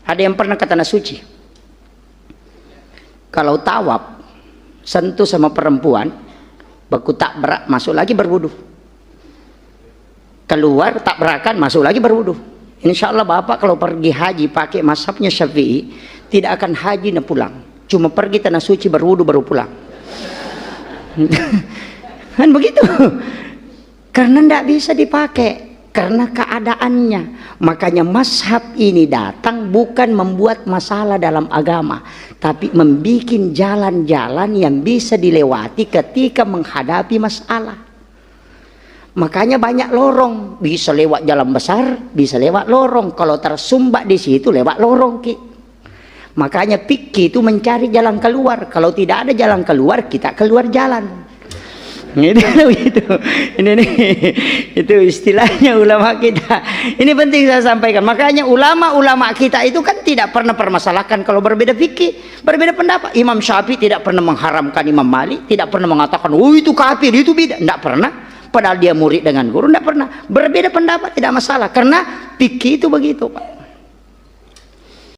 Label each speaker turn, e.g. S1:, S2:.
S1: Ada yang pernah ke tanah suci, kalau tawaf sentuh sama perempuan, baku takbrak, masuk lagi berwudu. Keluar tabrakan, masuk lagi berwudu. Insya Allah bapak kalau pergi haji pakai mazhabnya Syafi'i, tidak akan haji dan pulang, cuma pergi tanah suci berwudu baru pulang. Kan begitu, karena tidak bisa dipakai karena keadaannya. Makanya mazhab ini datang bukan membuat masalah dalam agama, tapi membuat jalan-jalan yang bisa dilewati ketika menghadapi masalah. Makanya banyak lorong, bisa lewat jalan besar, bisa lewat lorong. Kalau tersumbat di situ lewat lorong, Ki. Makanya fikih itu mencari jalan keluar. Kalau tidak ada jalan keluar, kita keluar jalan. Itu istilahnya ulama kita. Ini penting saya sampaikan. Makanya ulama-ulama kita itu kan tidak pernah permasalahkan kalau berbeda fikih, berbeda pendapat. Imam Syafi'i tidak pernah mengharamkan Imam Malik, tidak pernah mengatakan oh itu kafir, itu bidah, tidak pernah. Padahal dia murid dengan guru, tidak pernah. Berbeda pendapat tidak masalah, karena fikih itu begitu, Pak.